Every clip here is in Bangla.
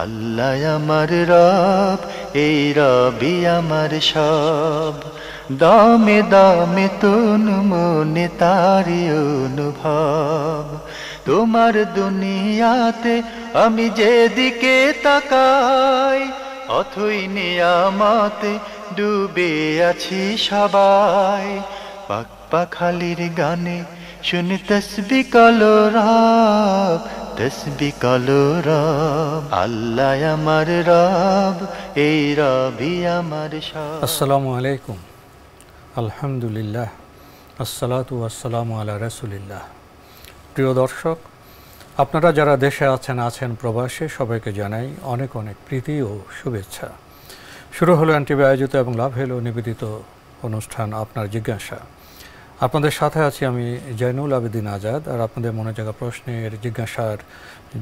আল্লাহ আমার রব, এই রবি আমার সব। দামে দামে তুন মনে তারি অনুভব। তোমার দুনিয়াতে আমি যেদিকে তাকাই, অথই নিয়ামতে ডুবে আছি সবাই। পাক পাখালির গানে শুনি তসবিহ কালো রব, তসবিহ কালো রব। আল্লাহ আমার রব, এই রবি আমার সব। আসসালামু আলাইকুম, আলহামদুলিল্লাহ, আসসালাতু ওয়াসসালামু আলা রাসূলিল্লাহ। প্রিয় দর্শক, আপনারা যারা দেশে আছেন প্রবাসে, সবাইকে জানাই অনেক অনেক প্রীতি ও শুভেচ্ছা। শুরু হলো এনটিভি আয়োজিত এবং লাভ হলো নিবেদিত অনুষ্ঠান আপনার জিজ্ঞাসা। আপনাদের সাথে আছি আমি জয়নুল আবেদিন আজাদ, আর আপনাদের মনে জাগা প্রশ্নের জিজ্ঞাসার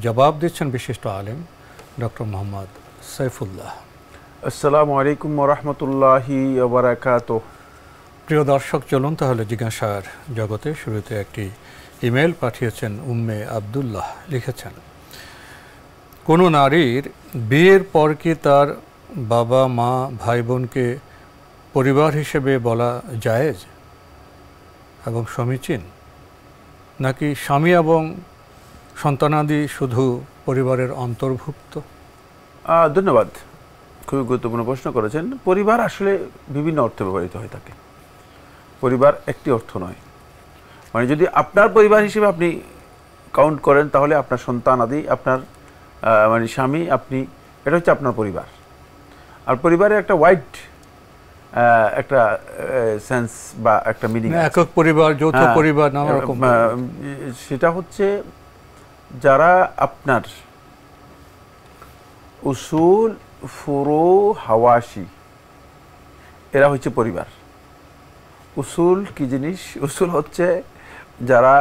জবাব দিচ্ছেন বিশিষ্ট আলেম ডক্টর মোহাম্মদ সাইফুল্লাহ। আসসালামু আলাইকুম ওয়া রাহমাতুল্লাহি ওয়া বারাকাতুহু। প্রিয় দর্শক, চলুন তাহলে জিজ্ঞাসার জগতে। শুরুতে একটি ইমেল পাঠিয়েছেন উম্মে আবদুল্লাহ। লিখেছেন, কোনো নারীর বিয়ের পর কি তার বাবা মা ভাই বোনকে পরিবার হিসেবে বলা জায়েজ এবং সমীচীন, নাকি স্বামী এবং সন্তানাদি শুধু পরিবারের অন্তর্ভুক্ত? ধন্যবাদ, খুবই গুরুত্বপূর্ণ প্রশ্ন করেছেন। পরিবার আসলে বিভিন্ন অর্থে ব্যবহৃত হয়ে থাকে। পরিবার একটি অর্থ নয়। মানে যদি আপনার পরিবার হিসেবে আপনি কাউন্ট করেন, তাহলে আপনার সন্তান আদি, আপনার মানে স্বামী, আপনি, এটা হচ্ছে আপনার পরিবার। আর পরিবারের একটা ওয়াইড একটা সেন্স বা একটা মিনিং, একক পরিবার, যৌথ পরিবার, নানা রকম। সেটা হচ্ছে যারা আপনার উসুল, ফুরু, হাওয়াশি, এরা হচ্ছে পরিবার। উসুল কি জিনিস? উসুল হচ্ছে যারা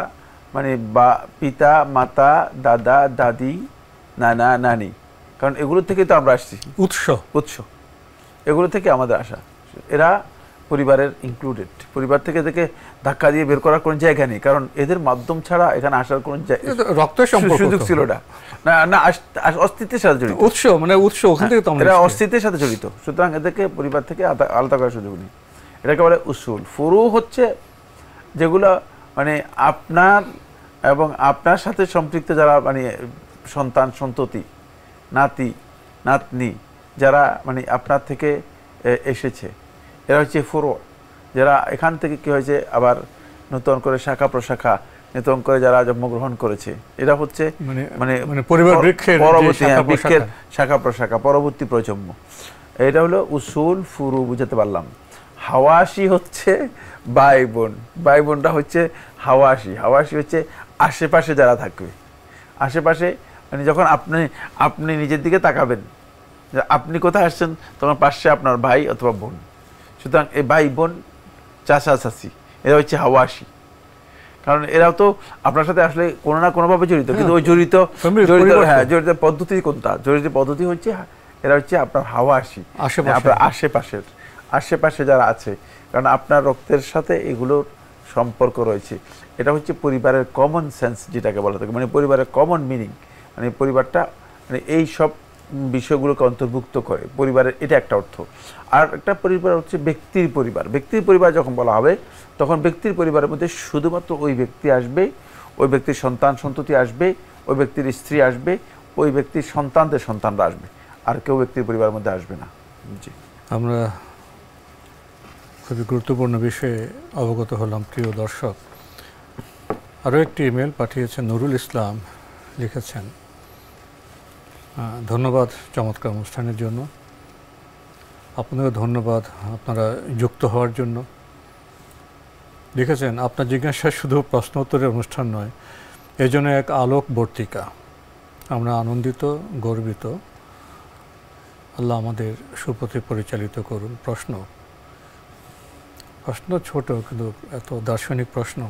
মানে বা পিতা মাতা, দাদা দাদি, নানা নানি, কারণ এগুলো থেকে তো আমরা আসছি, উৎস এগুলো থেকে আমাদের আসা। এরা পরিবারের ইনক্লুডেড। পরিবার থেকে এদেরকে ধাক্কা দিয়ে বের করার কোনো জায়গা নেই, কারণ এদের মাধ্যম ছাড়া এখানে আসার কোনো সুযোগ ছিল না। না, অস্তিত্বের সাথে জড়িত। উৎস ওখান থেকে এরা অস্তিত্বের সাথে জড়িত, সুতরাং এদেরকে পরিবার থেকে আলাদা করার সুযোগ নেই। এটাকে বলে উসুল। ফুরু হচ্ছে যেগুলো মানে আপনার এবং আপনার সাথে সম্পৃক্ত যারা মানে সন্তান সন্ততি, নাতি নাতনি, যারা মানে আপনার থেকে এসেছে, এরা হচ্ছে ফুরু। যারা এখান থেকে কি হয়েছে, আবার নতুন করে শাখা প্রশাখা, নতুন করে যারা জন্মগ্রহণ করেছে, এরা হচ্ছে মানে পরিবার বৃক্ষের শাখা প্রশাখা, পরবর্তী প্রজন্ম। এটা হলো উসুল, ফুরু, বুঝাতে পারলাম। হাওয়াশি হচ্ছে ভাই বোন। ভাই বোনটা হচ্ছে হাওয়াশি। হাওয়াশি হচ্ছে আশেপাশে যারা থাকবে। আশেপাশে মানে যখন আপনি নিজের দিকে তাকাবেন, আপনি কোথায় আসছেন, তখন পাশে আপনার ভাই অথবা বোন। সুতরাং এই ভাই বোন, চাচা চাচি, এরা হচ্ছে হাওয়াশি। কারণ এরাও তো আপনার সাথে আসলে কোনো না কোনোভাবে জড়িত, কিন্তু ওই জড়িত পদ্ধতি কোনটা? জড়িত পদ্ধতি হচ্ছে এরা হচ্ছে আপনার হাওয়াশি, আপনার আশেপাশে যারা আছে, কারণ আপনার রক্তের সাথে এগুলোর সম্পর্ক রয়েছে। এটা হচ্ছে পরিবারের কমন সেন্স, যেটাকে বলা থাকে, মানে পরিবারের কমন মিনিং। মানে পরিবারটা মানে এই সব বিষয়গুলোকে অন্তর্ভুক্ত করে পরিবারের, এটা একটা অর্থ। আর একটা পরিবার হচ্ছে ব্যক্তির পরিবার। ব্যক্তির পরিবার যখন বলা হবে, তখন ব্যক্তির পরিবারের মধ্যে শুধুমাত্র ওই ব্যক্তি আসবে, ওই ব্যক্তির সন্তান সন্ততি আসবে, ওই ব্যক্তির স্ত্রী আসবে, ওই ব্যক্তির সন্তানদের সন্তানরা আসবে, আর কেউ ব্যক্তির পরিবারের মধ্যে আসবে না। জি, আমরা খুবই গুরুত্বপূর্ণ বিষয়ে অবগত হলাম। প্রিয় দর্শক, আরও একটি ইমেল পাঠিয়েছেন নুরুল ইসলাম। লিখেছেন, ধন্যবাদ চমৎকার অনুষ্ঠানের জন্য। আপনাদেরও ধন্যবাদ আপনারা যুক্ত হওয়ার জন্য। লিখেছেন, আপনার জিজ্ঞাসা শুধু প্রশ্ন উত্তরের অনুষ্ঠান নয়, এজন্য এক আলোক বর্তিকা। আমরা আনন্দিত, গর্বিত। আল্লাহ আমাদের সুপথে পরিচালিত করুন। প্রশ্ন ছোট, কিন্তু এত দার্শনিক প্রশ্ন।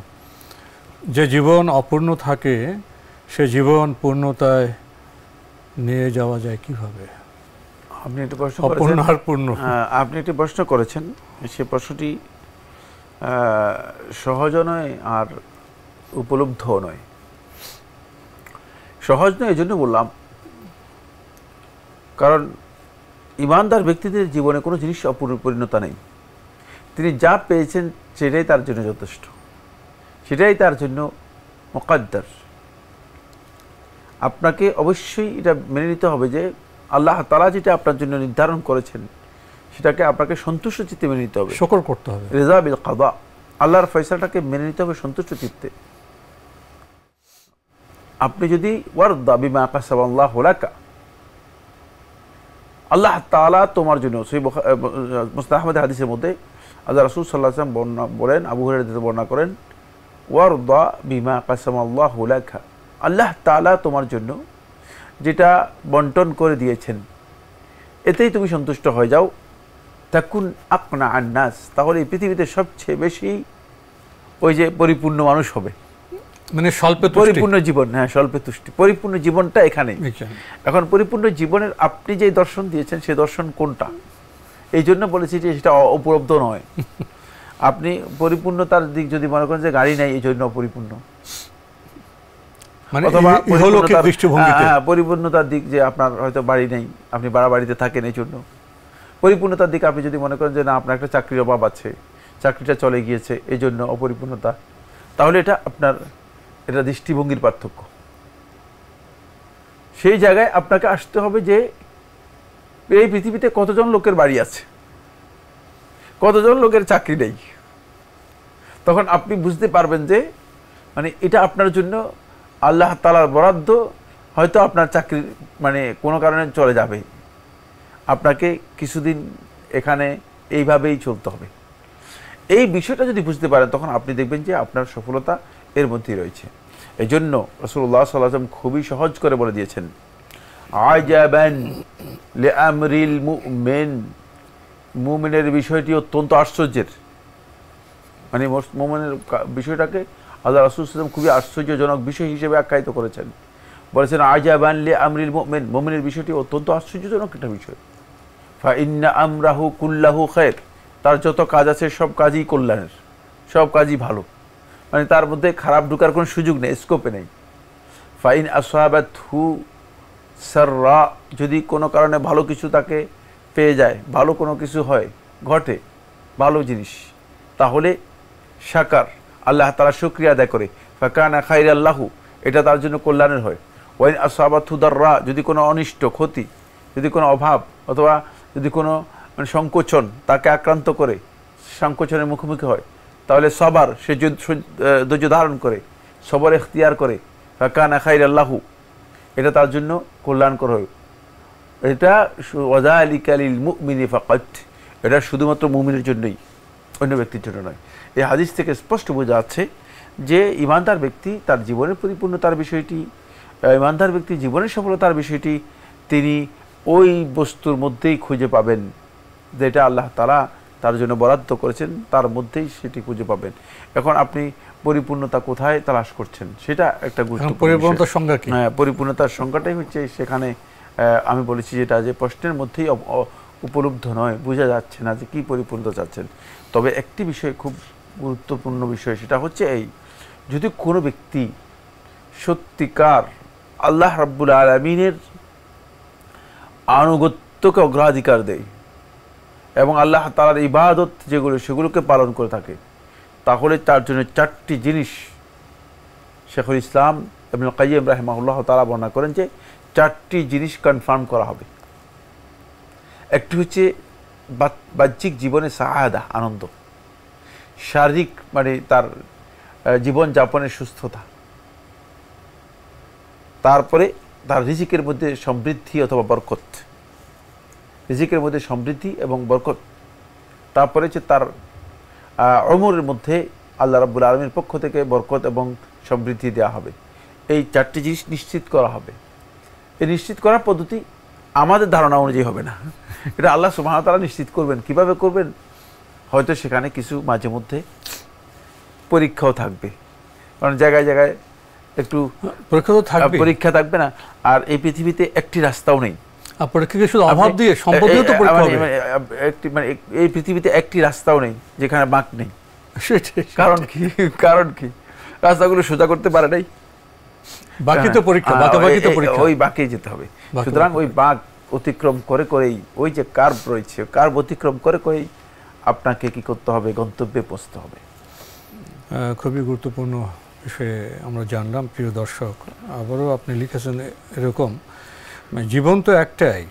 যে জীবন অপূর্ণ থাকে, সে জীবন পূর্ণতায় নিয়ে যাওয়া যায় কিভাবে? আপনি একটি প্রশ্ন করেছেন। আপনি একটি প্রশ্ন করেছেন, সে প্রশ্নটি সহজ নয় আর উপলব্ধ নয়। সহজ নয় এই জন্য বললাম, কারণ ইমানদার ব্যক্তিদের জীবনে কোনো জিনিস অপরিণতা নেই। তিনি যা পেয়েছেন সেটাই তার জন্য যথেষ্ট, সেটাই তার জন্য মুকাদ্দার। আপনাকে অবশ্যই এটা মেনে নিতে হবে যে আল্লাহ তাআলা যেটা আপনার জন্য নির্ধারণ করেছেন সেটাকে আপনাকে সন্তুষ্ট চিত্তে মেনে নিতে হবে, শুকর করতে হবে, রিজা বিল কাদা, আল্লাহর ফয়সালাটাকে মেনে নিতে হবে সন্তুষ্ট চিত্তে। আপনি যদি ওয়ারদা বিমা কাসাবাল্লাহু লাকা, আল্লাহ তাআলা তোমার জন্য, সহিহ মুসনাদ আহমদ হাদিসের মধ্যে আল্লাহ রাসূল সাল্লাল্লাহু আলাইহি ওয়াসাল্লাম বলেন, আবু হুরায়রা থেকে বর্ণনা করেন, ওয়ারদা বিমা কাসামাল্লাহু লাকা, আল্লাহ তাআলা তোমার জন্য যেটা বন্টন করে দিয়েছেন এতেই তুমি সন্তুষ্ট হয়ে যাও। তাকুন আকনা আন্নাস, তাহলে এই পৃথিবীতে সবচেয়ে বেশি ওই যে পরিপূর্ণ মানুষ হবে, মানে স্বল্পে পরিপূর্ণ জীবন। হ্যাঁ, স্বল্পে তুষ্টি, পরিপূর্ণ জীবনটা এখানে। এখন পরিপূর্ণ জীবনের আপনি যে দর্শন দিয়েছেন সে দর্শন কোনটা, এই জন্য বলেছি যে সেটা উপলব্ধ নয়। আপনি পরিপূর্ণতার দিক যদি মনে করেন যে গাড়ি নাই এই জন্য অপরিপূর্ণ, অথবা পরিপূর্ণতার দিক যে আপনার হয়তো বাড়ি নেই, আপনি ভাড়া বাড়িতে থাকেন এই জন্য, পরিপূর্ণতার দিক আপনি যদি মনে করেন যে না আপনার একটা চাকরির অভাব আছে, চাকরিটা চলে গিয়েছে এই জন্য অপরিপূর্ণতা, তাহলে এটা আপনার এটা দৃষ্টিভঙ্গির পার্থক্য। সেই জায়গায় আপনাকে আসতে হবে যে এই পৃথিবীতে কতজন লোকের বাড়ি আছে, কতজন লোকের চাকরি নেই, তখন আপনি বুঝতে পারবেন যে মানে এটা আপনার জন্য আল্লাহ তাআলার বরাদ্দ। হয়তো আপনার চাকরি মানে কোনো কারণে চলে যাবে, আপনাকে কিছুদিন এখানে এইভাবেই চলতে হবে। এই বিষয়টা যদি বুঝতে পারেন তখন আপনি দেখবেন যে আপনার সফলতা এর মধ্যেই রয়েছে। এই জন্য রাসূলুল্লাহ সাল্লাল্লাহু আলাইহি ওয়াসাল্লাম খুবই সহজ করে বলে দিয়েছেন, আজাবান লিআমরিল মুমিন, মুমিনের বিষয়টি অত্যন্ত আশ্চর্যের। মানে মুমিনের বিষয়টাকে আল্লাহ রাসূল সাল্লাল্লাহু আলাইহি ওয়াসাল্লাম খুবই আশ্চর্যজনক বিষয় হিসেবে আখ্যায়িত করেছেন। বলেছেন আজাবান লিআমরিল মুমিন, মুমিনের বিষয়টি অত্যন্ত আশ্চর্যজনক একটা বিষয়। ফা ইন্না আমরাহু কুল্লাহু খায়র, তার যত কাজ আছে সব কাজই কল্যাণের, সব কাজই ভালো, মানে তার মধ্যে খারাপ ঢোকার কোনো সুযোগ নেই, স্কোপে নেই। ফাইন আসাবাতহু সাররা, যদি কোনো কারণে ভালো কিছু তাকে পেয়ে যায়, ভালো কোনো কিছু হয়, ঘটে ভালো জিনিস, তাহলে শাকার, আল্লাহ তাআলা শুকরিয়া আদায় করে, ফাকানা খাইরাল্লাহু, এটা তার জন্য কল্যাণের হয়। ওয়াইন আসাবাতহু দাররা, যদি কোনো অনিষ্ট ক্ষতি, যদি কোনো অভাব অথবা যদি কোনো মানে সংকোচন তাকে আক্রান্ত করে, সংকোচনের মুখোমুখি হয়, তাহলে সবার, সে ধৈর্য ধারণ করে সবর এখতিয়ার করে, ফাকানা খাইরাল্লাহু, এটা তার জন্য কল্যাণকর হয়। এটা ওয়াযালিকা লিল মুমিনি ফাকাত, এটা শুধুমাত্র মুমিনের জন্যই, অন্য ব্যক্তির জন্য নয়। এই হাদিস থেকে স্পষ্ট বোঝা যাচ্ছে যে ইমানদার ব্যক্তি তার জীবনের পরিপূর্ণতার বিষয়টি, ইমানদার ব্যক্তি জীবনের সফলতার বিষয়টি তিনি ওই বস্তুর মধ্যেই খুঁজে পাবেন যেটা আল্লাহ তাআলা তার জন্য বরাদ্দ করেছেন, তার মধ্যেই সেটি খুঁজে পাবেন। এখন আপনি পরিপূর্ণতা কোথায় তালাশ করছেন সেটা একটা গুরুত্বপূর্ণ। পরিপূর্ণতার সংজ্ঞা কি? হ্যাঁ, পরিপূর্ণতার সংজ্ঞাটাই হচ্ছে সেখানে আমি বলেছি যেটা যে প্রশ্নের মধ্যেই উপলব্ধ নয়, বোঝা যাচ্ছে না যে কি পরিপূর্ণতা চাচ্ছেন। তবে একটি বিষয় খুব গুরুত্বপূর্ণ বিষয়, সেটা হচ্ছে এই, যদি কোনো ব্যক্তি সত্যিকার আল্লাহ রাব্বুল আলামিনের আনুগত্যকে অগ্রাধিকার দেয় এবং আল্লাহ তাআলার ইবাদত যেগুলো সেগুলোকে পালন করে থাকে, তাহলে তার জন্য চারটি জিনিস শেখুল ইসলাম ইবনুল কাইয়্যিম রাহিমাহুল্লাহ তাআলা বর্ণনা করেন যে চারটি জিনিস কনফার্ম করা হবে। একটি হচ্ছে বাহ্যিক জীবনে সাআদা, আনন্দ, শারীরিক মানে তার জীবন যাপনের সুস্থতা, তারপরে তার রিজিকের মধ্যে সমৃদ্ধি অথবা বরকত, রিজিকের মধ্যে সমৃদ্ধি এবং বরকত, তারপরে হচ্ছে তার উমরের মধ্যে আল্লাহ রাব্বুল আলামিনের পক্ষ থেকে বরকত এবং সমৃদ্ধি দেওয়া হবে। এই চারটি জিনিস নিশ্চিত করা হবে। এই নিশ্চিত করার পদ্ধতি আমাদের ধারণা অনুযায়ী হবে না, এটা আল্লাহ সুবহানাহু ওয়া তাআলা নিশ্চিত করবেন। কিভাবে করবেন? হয়তো সেখানে কিছু মাঝে মধ্যে পরীক্ষাও থাকবে, কারণ জায়গায় জায়গায় একটু পরীক্ষা থাকবে না। আর এই পৃথিবীতে একটি রাস্তাও নেই, এই পৃথিবীতে একটি রাস্তাও নেই যেখানে বাঁক নেই। কারণ কি? কারণ কি? রাস্তাগুলো সোজা করতে পারে নাই, বাকি তো পরীক্ষা, ওই বাঁকেই যেতে হবে। সুতরাং ওই বাঁক, অতিক্রম করে করেই, ওই যে কার্ভ রয়েছে, কার্ভ অতিক্রম করে করেই আপনাকে কি করতে হবে, গন্তব্যে পৌঁছতে হবে। খুবই গুরুত্বপূর্ণ বিষয়ে আমরা জানলাম প্রিয় দর্শক। আবারও আপনি লিখেছেন এরকম, জীবন তো একটাই,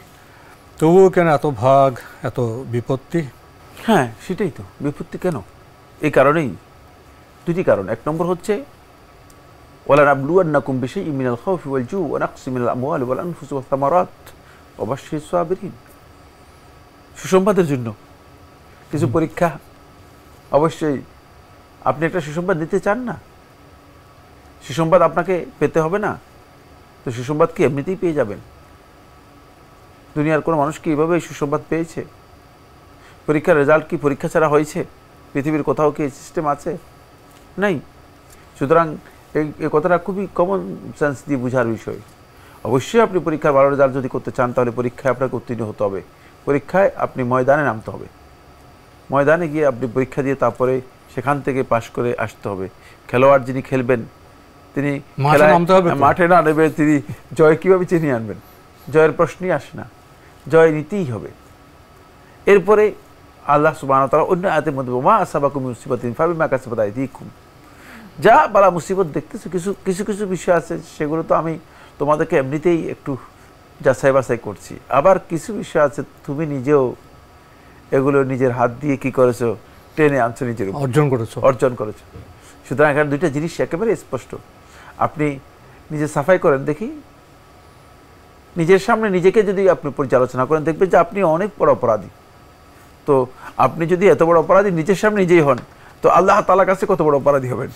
তবুও কেন এত ভাগ, এত বিপত্তি? হ্যাঁ, সেটাই তো, বিপত্তি কেন? এই কারণেই, দুটি কারণ। এক নম্বর হচ্ছে ওয়ালানাবলুওয়ান্নাকুম বিশাইইম মিনাল খাউফি ওয়াল জু'i ওয়া নাকসিম মিনাল আমওয়ালি ওয়াল আনফুসি ওয়াস সামারাত ওয়া বাশশিরিস সাবিরিন। সুসংবাদের জন্য কিছু পরীক্ষা, অবশ্যই আপনি একটা সুসংবাদ নিতে চান না, সুসংবাদ আপনাকে পেতে হবে না, তো সুসংবাদ কি এমনিতেই পেয়ে যাবেন? দুনিয়ার কোনো মানুষ কি এভাবে সুসংবাদ পেয়েছে? পরীক্ষার রেজাল্ট কি পরীক্ষা ছাড়া হয়েছে? পৃথিবীর কোথাও কি এই সিস্টেম আছে? নাই। সুতরাং এই কথাটা খুবই কমন সেন্স দিয়ে বোঝার বিষয়। অবশ্যই আপনি পরীক্ষার ভালো রেজাল্ট যদি করতে চান, তাহলে পরীক্ষায় আপনাকে উত্তীর্ণ হতে হবে, পরীক্ষায় আপনি ময়দানে নামতে হবে, ময়দানে গিয়ে আপনি পরীক্ষা দিয়ে তারপরে সেখান থেকে পাশ করে আসতে হবে। খেলোয়াড় যিনি খেলবেন তিনি মাঠে না নেবে, তিনি জয় কীভাবে চিনিয়ে আনবেন? জয়ের প্রশ্নই আসে না, জয় নিতেই হবে। এরপরে আল্লাহ সুবহানাহু ওয়া তাআলা অন্য আয়াতের মধ্যে মা আসাবাকুম মিন মুসিবাতিন ফাবিমা কাসাবাত আইদিকুম, যা বালা মুসিবত দেখতেছো, কিছু কিছু বিষয় আছে সেগুলো তো আমি তোমাদেরকে এমনিতেই একটু যাচাই বাছাই করছি, আবার কিছু বিষয় আছে তুমি নিজেও এগুলো নিজের হাত দিয়ে কি করেছো, টেনে আনছো, নিজের অর্জন করেছো। সুতরাং এখানে দুইটা জিনিস একেবারে স্পষ্ট। আপনি নিজে সাফাই করেন দেখি, নিজের সামনে নিজেকে যদি আপনি পর্যালোচনা করেন, দেখবেন যে আপনি অনেক বড় অপরাধী। তো আপনি যদি এত বড় অপরাধী নিজের সামনে নিজেই হন, তো আল্লাহ তাআলার কাছে কত বড় অপরাধী হবেন?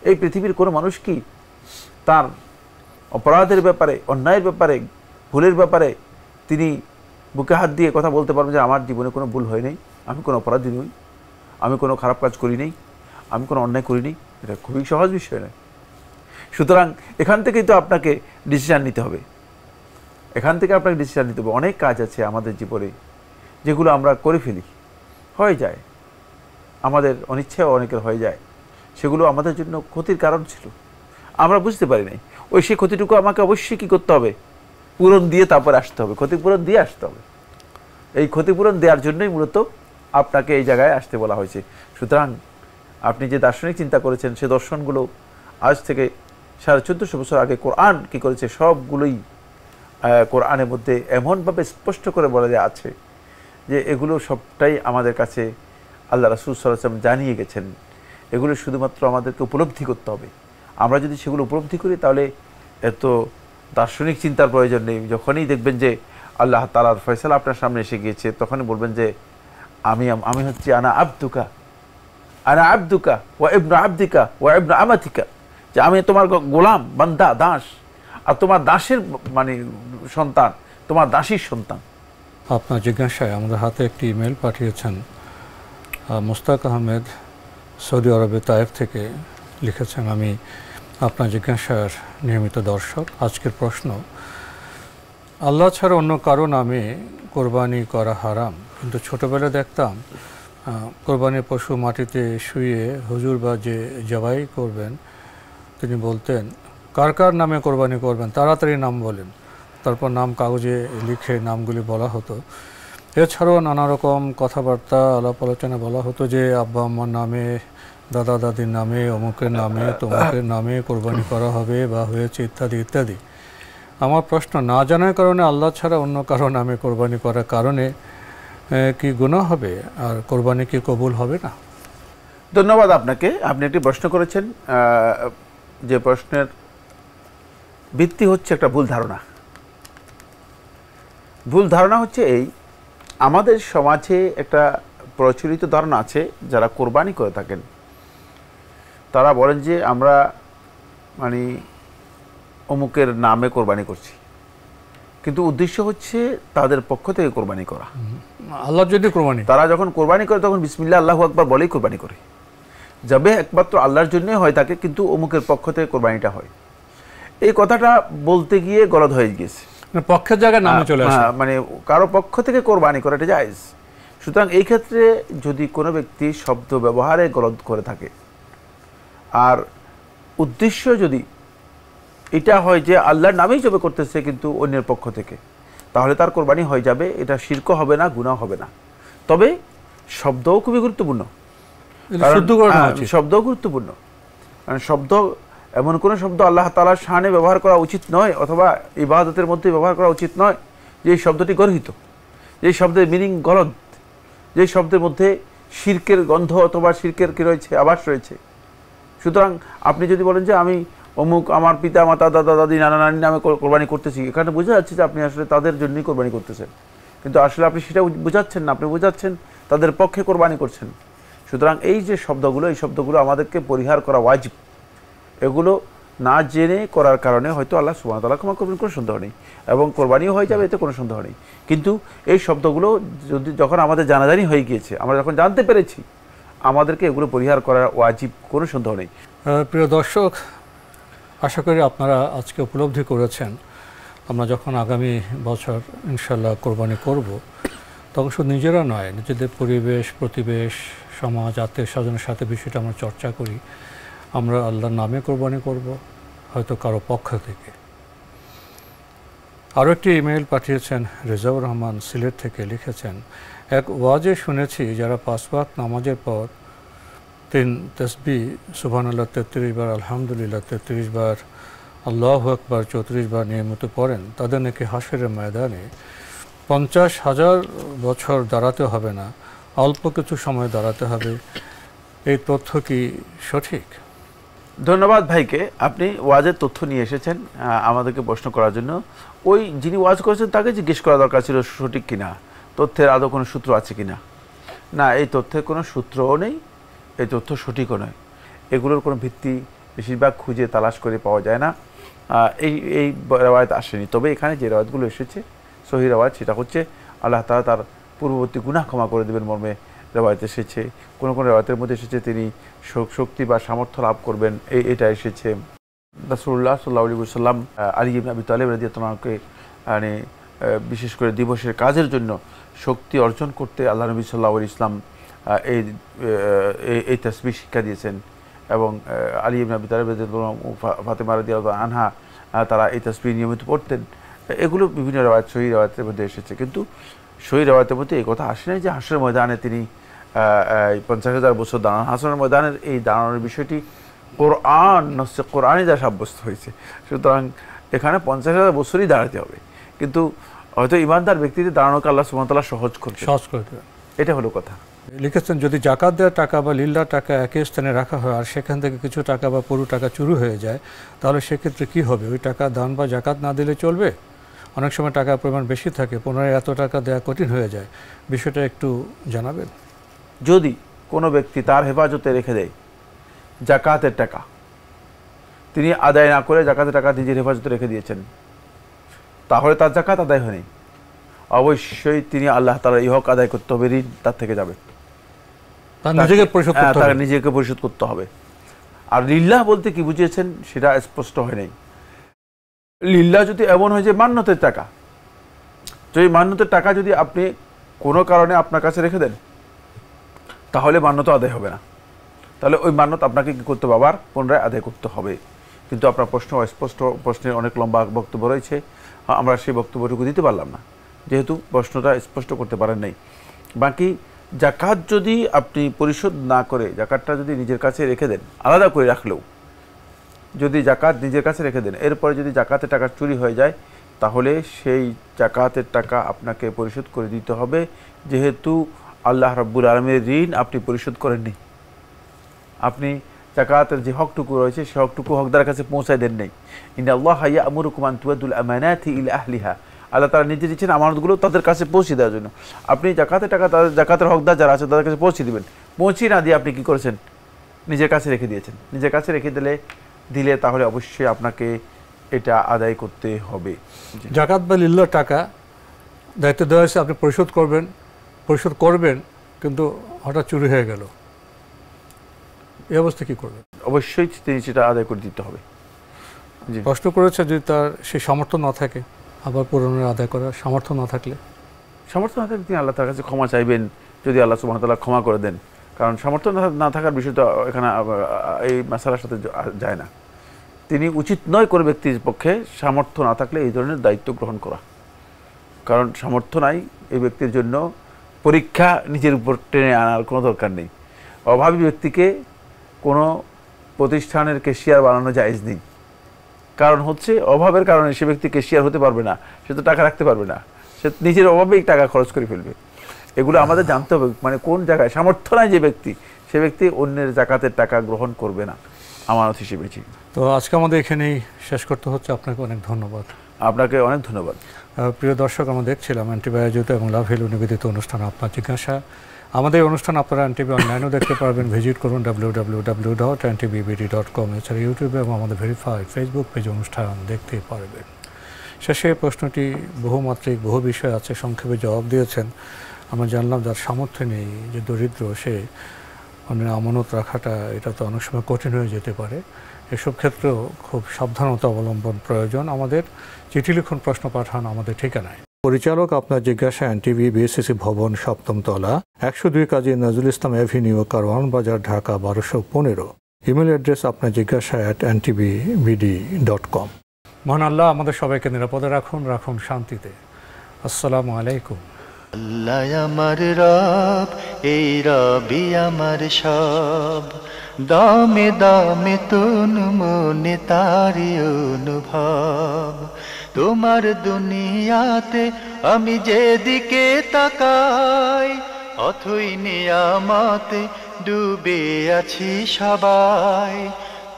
এই পৃথিবীর কোনো মানুষ কি তার অপরাধের ব্যাপারে, অন্যায়ের ব্যাপারে, ভুলের ব্যাপারে তিনি বুকে হাত দিয়ে কথা বলতে পারবেন যে আমার জীবনে কোনো ভুল হয় নাই, আমি কোনো অপরাধী নই, আমি কোনো খারাপ কাজ করি নাই, আমি কোনো অন্যায় করি নাই? এটা খুবই সহজ বিষয় নয়। সুতরাং এখান থেকেই তো আপনাকে ডিসিশান নিতে হবে, এখান থেকে আপনাকে ডিসিশান নিতে হবে। অনেক কাজ আছে আমাদের জীবনে যেগুলো আমরা করে ফেলি, হয়ে যায়, আমাদের অনিচ্ছায় অনেকের হয়ে যায়, সেগুলো আমাদের জন্য ক্ষতির কারণ ছিল, আমরা বুঝতে পারি নাই। ওই সেই ক্ষতিটুকু আমাকে অবশ্যই কী করতে হবে, পূরণ দিয়ে তারপরে আসতে হবে, ক্ষতিপূরণ দিয়ে আসতে হবে। এই ক্ষতিপূরণ দেওয়ার জন্যই মূলত আপনাকে এই জায়গায় আসতে বলা হয়েছে। সুতরাং আপনি যে দার্শনিক চিন্তা করেছেন, সে দর্শনগুলো আজ থেকে 1450 বছর আগে কোরআন কি করেছে, সবগুলোই কোরআনের মধ্যে এমনভাবে স্পষ্ট করে বলা যায় আছে যে এগুলো সবটাই আমাদের কাছে আল্লাহ রাসূল সাল্লাল্লাহু আলাইহি ওয়াসাল্লাম জানিয়ে গেছেন। এগুলো শুধুমাত্র আমাদেরকে উপলব্ধি করতে হবে। আমরা যদি সেগুলো উপলব্ধি করি, তাহলে এত দার্শনিক চিন্তার প্রয়োজন নেই। যখনই দেখবেন যে আল্লাহ তাআলার ফয়সালা আপনার সামনে এসে গিয়েছে, তখনই বলবেন যে আমি হচ্ছি আনা আবদুকা ওয়া ইবনু আবদিকা ওয়া ইবনু আমাতিকা, যে আমি তোমার গোলাম, বান্দা, দাস, আর তোমার দাসের মানে সন্তান, তোমার দাসীর সন্তান। আপনার জিজ্ঞাসায় আমাদের হাতে একটি ইমেল পাঠিয়েছেন মুস্তাক আহমেদ, সৌদি আরবে তায়েফ থেকে লিখেছেন, আমি আপনার জিজ্ঞাসার নিয়মিত দর্শক। আজকের প্রশ্ন, আল্লাহ ছাড়া অন্য কারো নামে কোরবানি করা হারাম, কিন্তু ছোটোবেলায় দেখতাম কোরবানির পশু মাটিতে শুয়ে হুজুর বা যে জবাই করবেন তিনি বলতেন কার কার নামে কোরবানি করবেন, তাড়াতাড়ি নাম বলেন। তারপর নাম কাগজে লিখে নামগুলি বলা হতো। এছাড়াও নানা রকম কথাবার্তা, আলাপ আলোচনা বলা হতো যে আব্বা আম্মার নামে, দাদা দাদির নামে, অমুকের নামে, তমুকের নামে কোরবানি করা হবে বা হয়েছে, ইত্যাদি ইত্যাদি। আমার প্রশ্ন, না জানার কারণে আল্লাহ ছাড়া অন্য কারো নামে কোরবানি করার কারণে কি গুনাহ হবে, আর কোরবানি কি কবুল হবে না? ধন্যবাদ আপনাকে। আপনি একটি প্রশ্ন করেছেন, যে প্রশ্নের ভিত্তি হচ্ছে একটা ভুল ধারণা। ভুল ধারণা হচ্ছে এই, আমাদের সমাজে একটা প্রচলিত ধারণা আছে, যারা কোরবানি করে থাকেন তারা বলেন যে আমরা মানে অমুকের নামে কোরবানি করছি, কিন্তু উদ্দেশ্য হচ্ছে তাদের পক্ষ থেকে কোরবানি করা। আল্লাহর জন্য কোরবানি, তারা যখন কোরবানি করে তখন বিসমিল্লাহ আল্লাহু আকবার বলেই কোরবানি করে, যাবে একমাত্র আল্লাহর জন্যই হয় থাকে, কিন্তু অমুকের পক্ষ থেকে কোরবানিটা হয়। এই কথাটা বলতে গিয়ে গলদ হয়ে গেছে, পক্ষের জায়গায় নামে চলে আসে, মানে কারো পক্ষ থেকে কোরবানি করাটা জায়েজ। সুতরাং এই ক্ষেত্রে যদি কোনো ব্যক্তি শব্দ ব্যবহারে গলদ করে থাকে, আর উদ্দেশ্য যদি এটা হয় যে আল্লাহর নামেই জবে করতেছে কিন্তু অন্যের পক্ষ থেকে, তাহলে তার কোরবানি হয়ে যাবে, এটা শিরকও হবে না, গুনাহ হবে না। তবে শব্দও খুবই গুরুত্বপূর্ণ, শব্দও গুরুত্বপূর্ণ। কারণ শব্দ এমন কোনো শব্দ আল্লাহ তাআলার শানে ব্যবহার করা উচিত নয়, অথবা ইবাদতের মধ্যে ব্যবহার করা উচিত নয় যে শব্দটি গর্হিত, যে শব্দের মিনিং গলদ, যে শব্দের মধ্যে শিরকের গন্ধ অথবা শিরকের কি রয়েছে, আভাস রয়েছে। সুতরাং আপনি যদি বলেন যে আমি অমুক আমার পিতা মাতা দাদা দাদি নানা নানি নামে কোরবানি করতেছি, এখানে বোঝা যাচ্ছে যে আপনি আসলে তাদের জন্যই কোরবানি করতেছেন, কিন্তু আসলে আপনি সেটা বোঝাচ্ছেন না, আপনি বোঝাচ্ছেন তাদের পক্ষে কোরবানি করছেন। সুতরাং এই যে শব্দগুলো, এই শব্দগুলো আমাদেরকে পরিহার করা ওয়াজিব। এগুলো না জেনে করার কারণে হয়তো আল্লাহ সুবহানাহু ওয়া তাআলা ক্ষমা করবেন, কোনো সন্দেহ নেই, এবং কোরবানিও হয়ে যাবে, এতে কোনো সন্দেহ নেই। কিন্তু এই শব্দগুলো যখন আমাদের জানাজানি হয়ে গিয়েছে, আমরা যখন জানতে পেরেছি, আমাদেরকে এগুলো পরিহার করা ওয়াজিব, কোনো সন্দেহ নেই। প্রিয় দর্শক, আশা করি আপনারা আজকে উপলব্ধি করেছেন আমরা যখন আগামী বছর ইনশাল্লাহ কোরবানি করব, তখন শুধু নিজেরা নয়, নিজেদের পরিবেশ, প্রতিবেশ, সমাজ, আত্মীয় স্বজনের সাথে বিষয়টা আমরা চর্চা করি। আমরা আল্লাহর নামে কোরবানি করব, হয়তো কারো পক্ষ থেকে। আরও একটি ইমেইল পাঠিয়েছেন রেজাউর রহমান সিলেট থেকে, লিখেছেন, এক ওয়াজে শুনেছি যারা 5 ওয়াক্ত নামাজের পর 3 তাসবিহ সুবহানাল্লাহ 33 বার, আলহামদুলিল্লাহ 33 বার, আল্লাহু আকবার 34 বার নিয়মিত পড়েন, তাদের নাকি হাশরের ময়দানে 50,000 বছর দাঁড়াতে হবে না, অল্প কিছু সময় দাঁড়াতে হবে। এই তথ্য কি সঠিক? ধন্যবাদ ভাইকে, আপনি ওয়াজের তথ্য নিয়ে এসেছেন আমাদেরকে প্রশ্ন করার জন্য। ওই যিনি ওয়াজ করেছেন তাকে জিজ্ঞেস করা দরকার ছিল সঠিক কিনা, তথ্যের আদৌ কোনো সূত্র আছে কিনা। না, এই তথ্যের কোনো সূত্রও নেই, এই তথ্য সঠিকও নয়, এগুলোর কোনো ভিত্তি বেশিরভাগ খুঁজে তালাশ করে পাওয়া যায় না। এই রেওয়ায়েত আসেনি। তবে এখানে যে রেওয়ায়েতগুলো এসেছে সহি রেওয়ায়েত, সেটা হচ্ছে আল্লাহ তাআলা তার পূর্ববর্তী গুনাহ ক্ষমা করে দেবেন মর্মে রেওয়ায়েত এসেছে। কোনো কোনো রেওয়ায়েতের মধ্যে এসেছে তিনি শক্তি বা সামর্থ্য লাভ করবেন, এটা এসেছে। রাসূলুল্লাহ সাল্লাল্লাহু আলাইহি ওয়াসাল্লাম আলী ইবনে আবি তালিব রাদিয়াল্লাহু আনহুকে মানে বিশেষ করে দিবসের কাজের জন্য শক্তি অর্জন করতে আল্লাহ নবী সাল্লাল্লাহু আলাইহি ওয়াসাল্লাম এই তাসবিহ শিক্ষা দিয়েছেন, এবং আলী ইবনে আবি তালিব রাদিয়াল্লাহু আনহু, ফাতেমা রাদিয়াল্লাহু আনহা, তারা এই তাসবিহ নিয়মিত পড়তেন। এগুলো বিভিন্ন রেওয়ায়েত, সহিহ রেওয়ায়েতের মধ্যে এসেছে। কিন্তু সহিহ রেওয়ায়েতের মধ্যে এই কথা আসে নাই যে হাশরের ময়দানে তিনি 50,000 বছর দাঁড়ান। হাশরের ময়দানের এই দাঁড়ানোর বিষয়টি কোরআনই যা সাব্যস্ত হয়েছে। সুতরাং এখানে 50,000 বছরই দাঁড়াতে হবে, কিন্তু হয়তো ইমানদার ব্যক্তিদের দাঁড়ানোকে আল্লাহ সুবহানাহু ওয়া তাআলা সহজ করে দেবেন, এটা হলো কথা। লিখেছেন, যদি জাকাত দেওয়ার টাকা বা লিল্লার টাকা একই স্থানে রাখা হয় আর সেখান থেকে কিছু টাকা বা পুরো টাকা চুরি হয়ে যায়, তাহলে সেক্ষেত্রে কি হবে? ওই টাকা দান বা জাকাত না দিলে চলবে? অনেক সময় টাকার পরিমাণ বেশি থাকে, পুনরায় এত টাকা দেওয়া কঠিন হয়ে যায়, বিষয়টা একটু জানাবেন। যদি কোনো ব্যক্তি তার হেফাজতে রেখে দেয় জাকাতের টাকা, তিনি আদায় না করে জাকাতের টাকা নিজের হেফাজতে রেখে দিয়েছেন, তাহলে তার জাকাত আদায় হয়নি। অবশ্যই তিনি আল্লাহ তাআলার এই হক আদায় করতে হবে, ঋণ তার থেকে যাবে, তাকে নিজেকে পরিশোধ করতে হবে। আর লিল্লাহ বলতে কি বুঝিয়েছেন সেটা স্পষ্ট হয় নাই। লিল্লাহ যদি এমন হয় যে মান্নতের টাকা, যদি মান্নতের টাকা যদি আপনি কোনো কারণে আপনার কাছে রেখে দেন, তাহলে মান্নত আদায় হবে না, তাহলে ওই মান্নত আপনাকে কি করতে হবে? আবার পুনরায় আদায় করতে হবে। কিন্তু আপনার প্রশ্ন অস্পষ্ট, প্রশ্নের অনেক লম্বা বক্তব্য রয়েছে, আমরা সেই বক্তব্যটুকু দিতে পারলাম না, যেহেতু প্রশ্নটা স্পষ্ট করতে পারেন নাই। বাকি জাকাত যদি আপনি পরিশোধ না করে জাকাতটা যদি নিজের কাছে রেখে দেন, আলাদা করে রাখলেও যদি জাকাত নিজের কাছে রেখে দেন, এরপরে যদি জাকাতের টাকা চুরি হয়ে যায়, তাহলে সেই জাকাতের টাকা আপনাকে পরিশোধ করে দিতে হবে, যেহেতু আল্লাহ রাব্বুল আলামিনের ঋণ আপনি পরিশোধ করেননি। আপনি জাকাতের যে হকটুকু রয়েছে সেই হকটুকু হকদারের কাছে পৌঁছায় দেন নাই। ইন্নাল্লাহা ইয়া'মুরুকুম আন তু'আদ্দুল আমানাতি ইলা আহলিহা, আল্লাহ তাআলা নির্দেশ দিচ্ছেন আমানতগুলো তাদের কাছে পৌঁছে দেওয়ার জন্য। আপনি জাকাতের টাকা তাদের জাকাতের হকদার যারা আছে তাদের কাছে পৌঁছে দিবেন, পৌঁছে না দিয়ে আপনি কি করেছেন? নিজের কাছে রেখে দিয়েছেন। নিজের কাছে রেখে দিলে তাহলে অবশ্যই আপনাকে এটা আদায় করতে হবে। জাকাত বা লিল্লার টাকা দায়িত্ব দেওয়া হয়েছে, আপনি পরিশোধ করবেন, কিন্তু হঠাৎ চুরি হয়ে গেল, এই অবস্থা কি করবেন? অবশ্যই তিনি সেটা আদায় করে দিতে হবে। প্রশ্ন করেছে যদি তার সেই সামর্থ্য না থাকে, আবার পুনরায় আদায় করার সামর্থ্য না থাকলে তিনি আল্লাহ তার কাছে ক্ষমা চাইবেন, যদি আল্লাহ সুবহানাহু ওয়া তাআলা ক্ষমা করে দেন। কারণ সামর্থ্য না থাকার বিষয়টা এখানে এই মাসালার সাথে যায় না। তিনি উচিত নয় কোনো ব্যক্তির পক্ষে সামর্থ্য না থাকলে এই ধরনের দায়িত্ব গ্রহণ করা, কারণ সামর্থ্য নাই এই ব্যক্তির জন্য পরীক্ষা নিজের উপর টেনে আনার কোনো দরকার নেই। অভাবী ব্যক্তিকে কোনো প্রতিষ্ঠানের ক্যাশিয়ার বানানো জায়েজ নেই। কারণ হচ্ছে অভাবের কারণে সে ব্যক্তি ক্যাশিয়ার হতে পারবে না, সে তো টাকা রাখতে পারবে না, সে নিজের অভাবেই টাকা খরচ করে ফেলবে। এগুলো আমাদের জানতে হবে, মানে কোন জায়গায় সামর্থ্য নাই যে ব্যক্তি, সে ব্যক্তি অন্যের জাকাতের টাকা গ্রহণ করবে না আমানত হিসেবে। তো আজকে আমাদের এখানেই শেষ করতে হচ্ছে। আপনাকে অনেক ধন্যবাদ। আপনাকে অনেক ধন্যবাদ। প্রিয় দর্শক, আমরা দেখছিলাম এনটিভি আয়োজিত এবং লাভ ভ্যালু নিবেদিত অনুষ্ঠান আপনার জিজ্ঞাসা। আমাদের অনুষ্ঠান আপনারা এনটিভি অনলাইনেও দেখতে পারবেন। ভিজিট করুন www.ntvbd.com। এছাড়া ইউটিউবে এবং আমাদের ভেরিফাইড ফেসবুক পেজে অনুষ্ঠান দেখতে পারবেন। শেষে প্রশ্নটি বহুমাত্রিক, বহু বিষয় আছে, সংক্ষেপে জবাব দিয়েছেন। আমরা জানলাম যার সামর্থ্য নেই, যে দরিদ্র, সে অন্যের আমানত রাখাটা এটা তো অনেক সময় কঠিন হয়ে যেতে পারে। এসব ক্ষেত্রেও খুব সাবধানতা অবলম্বন প্রয়োজন। আমাদের চিঠি লিখুন, প্রশ্ন পাঠান আমাদের ঠিকানায়। পরিচালক আপনার জিজ্ঞাসা, এনটিভি, বিএসসিসি ভবন, ৭ম তলা, ১০২ কাজী নজরুল ইসলাম অ্যাভিনিউ, কারওয়ান বাজার, ঢাকা ১২১৫। ইমেল অ্যাড্রেস আপনার জিজ্ঞাসা @ntvbd.com। মহান আল্লাহ আমাদের সবাইকে নিরাপদে রাখুন, রাখুন শান্তিতে। আসসালামু আলাইকুম। আল্লাহ আমার রব, এই রবি আমার সব, দামে দামে তুন মনে তারি অনুভব। তোমার দুনিয়াতে আমি যেদিকে তাকাই, অথই নিয়ামতে ডুবে আছি সবাই।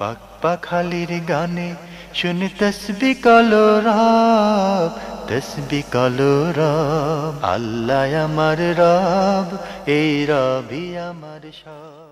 পাক পাখালির গানে শুনি তসবি কালো রব, তসবি কালো রব। আল্লাহ আমার রব, এই রবি আমার সব।